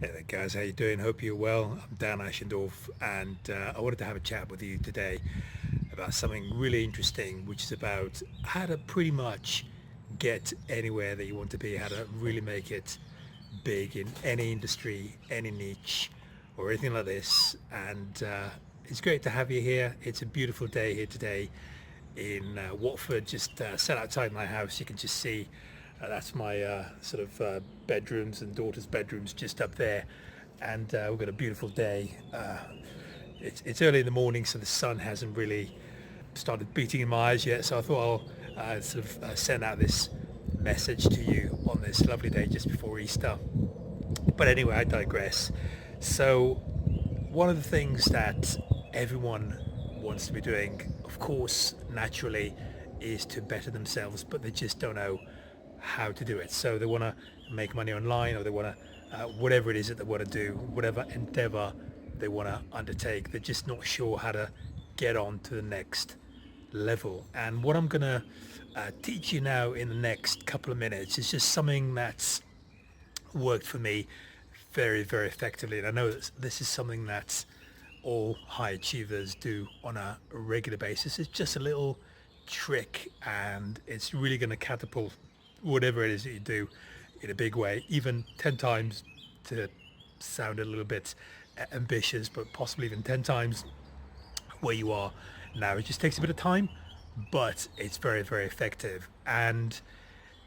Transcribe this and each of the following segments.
Hey there guys, how you doing? Hope you're well. I'm Dan Ashendorf and I wanted to have a chat with you today about something really interesting, which is about how to pretty much get anywhere that you want to be, how to really make it big in any industry, any niche or anything like this. And it's great to have you here. It's a beautiful day here today in Watford, just sat outside my house. You can just see that's my bedrooms and daughter's bedrooms just up there. And we've got a beautiful day. It's early in the morning, so the sun hasn't really started beating in my eyes yet. So I thought I'll send out this message to you on this lovely day just before Easter. But anyway, I digress. So one of the things that everyone wants to be doing, of course, naturally, is to better themselves, but they just don't know how to do it. So they want to make money online, or they want to, whatever it is that they want to do, whatever endeavor they want to undertake, they're just not sure how to get on to the next level. And what I'm going to teach you now in the next couple of minutes is just something that's worked for me very, very effectively. And I know that this is something that all high achievers do on a regular basis. It's just a little trick, and it's really going to catapult whatever it is that you do in a big way, even 10 times, to sound a little bit ambitious, but possibly even 10 times where you are now. It just takes a bit of time, but it's very, very effective. And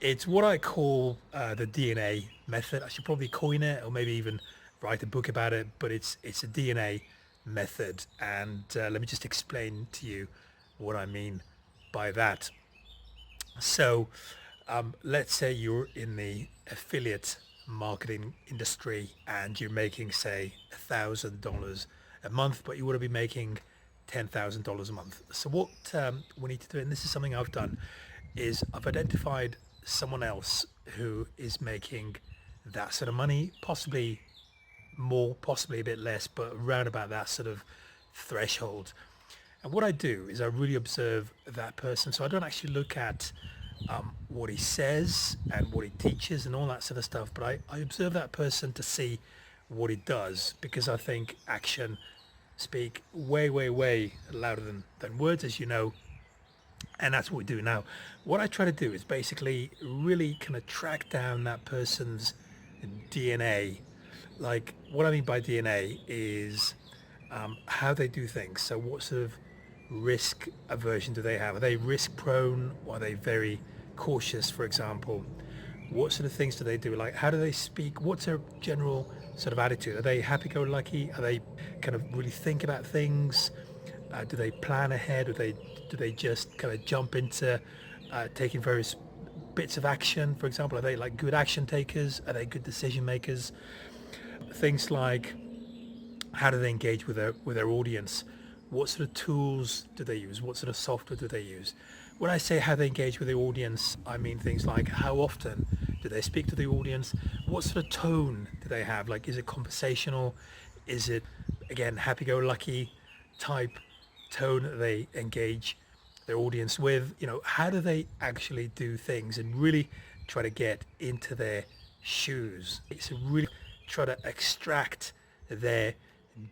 it's what I call the DNA method. I should probably coin it, or maybe even write a book about it. But it's a DNA method, and let me just explain to you what I mean by that. So, let's say you're in the affiliate marketing industry and you're making, say, $1,000 a month, but you want to be making $10,000 a month. So what we need to do, and this is something I've done, is I've identified someone else who is making that sort of money, possibly more, possibly a bit less, but around about that sort of threshold. And what I do is I really observe that person. So I don't actually look at what he says and what he teaches and all that sort of stuff, but I observe that person to see what he does, because I think action speak way, way, way louder than words, as you know. And that's what we do now. What I try to do is basically really kind of track down that person's DNA. Like, what I mean by DNA is how they do things. So what sort of risk aversion do they have? Are they risk prone, or are they very cautious, for example? What sort of things do they do? Like, how do they speak? What's their general sort of attitude? Are they happy-go-lucky? Are they kind of really think about things? Do they plan ahead? Or do they just kind of jump into taking various bits of action? For example, are they like good action takers? Are they good decision makers? Things like, how do they engage with their audience? What sort of tools do they use? What sort of software do they use? When I say how they engage with the audience, I mean things like, how often do they speak to the audience? What sort of tone do they have? Like, is it conversational? Is it, again, happy-go-lucky type tone that they engage their audience with? You know, how do they actually do things, and really try to get into their shoes? It's really try to extract their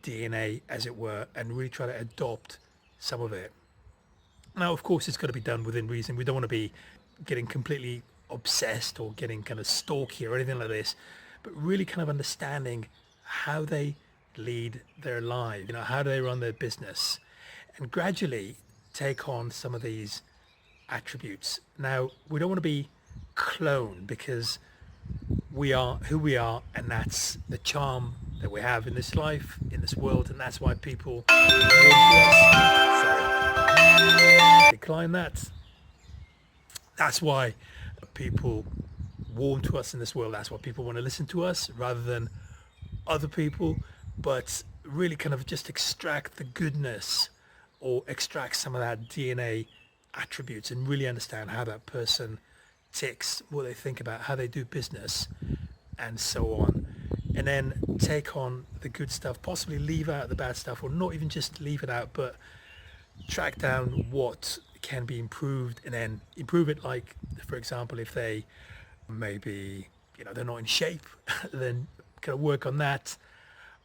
DNA, as it were, and really try to adopt some of it. Now, of course, it's got to be done within reason. We don't want to be getting completely obsessed or getting kind of stalky or anything like this, but really kind of understanding how they lead their life, you know, how do they run their business, and gradually take on some of these attributes. Now, we don't want to be clone, because we are who we are, and that's the charm that we have in this life, in this world, and that's why people want us. Sorry, decline that. That's why people warm to us in this world. That's why people want to listen to us rather than other people, but really kind of just extract the goodness, or extract some of that DNA attributes, and really understand how that person ticks, what they think about, how they do business, and so on. And then take on the good stuff, possibly leave out the bad stuff, or not even just leave it out, but track down what can be improved, and then improve it. Like, for example, if they maybe, you know, they're not in shape, then kind of work on that,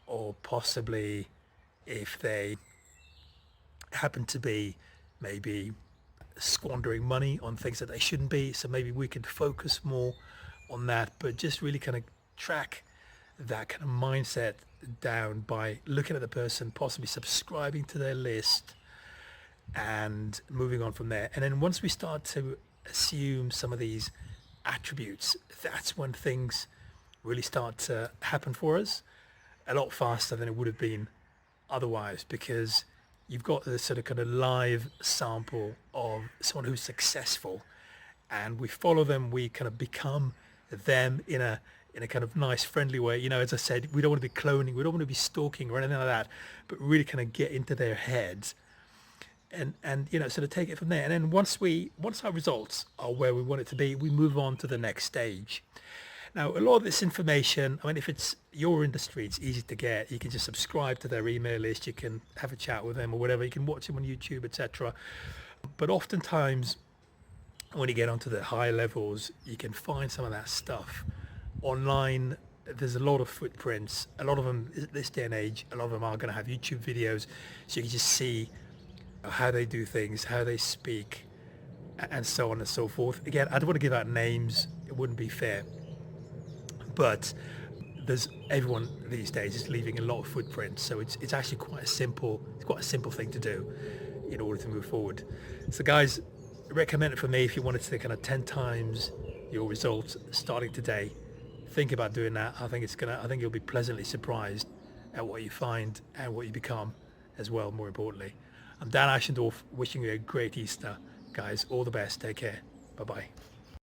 or possibly if they happen to be maybe squandering money on things that they shouldn't be. So maybe we could focus more on that, but just really kind of track that kind of mindset down by looking at the person, possibly subscribing to their list and moving on from there. And then once we start to assume some of these attributes, that's when things really start to happen for us a lot faster than it would have been otherwise, because you've got this sort of kind of live sample of someone who's successful, and we follow them, we kind of become them in a kind of nice, friendly way. You know, as I said, we don't want to be cloning, we don't want to be stalking or anything like that, but really kind of get into their heads and you know, sort of take it from there. And then once our results are where we want it to be, we move on to the next stage. Now, a lot of this information, I mean, if it's your industry, it's easy to get. You can just subscribe to their email list, you can have a chat with them or whatever, you can watch them on YouTube, etc. But oftentimes, when you get onto the higher levels, you can find some of that stuff online. There's a lot of footprints. A lot of them, this day and age, a lot of them are going to have YouTube videos, so you can just see how they do things, how they speak, and so on and so forth. Again, I don't want to give out names, it wouldn't be fair, but there's everyone these days is leaving a lot of footprints, so it's actually quite a simple thing to do in order to move forward. So guys, recommend it for me if you wanted to kind of 10 times your results starting today. Think about doing that. I think you'll be pleasantly surprised at what you find and what you become as well, more importantly. I'm Dan Ashendorf, wishing you a great Easter. Guys, all the best. Take care. Bye-bye.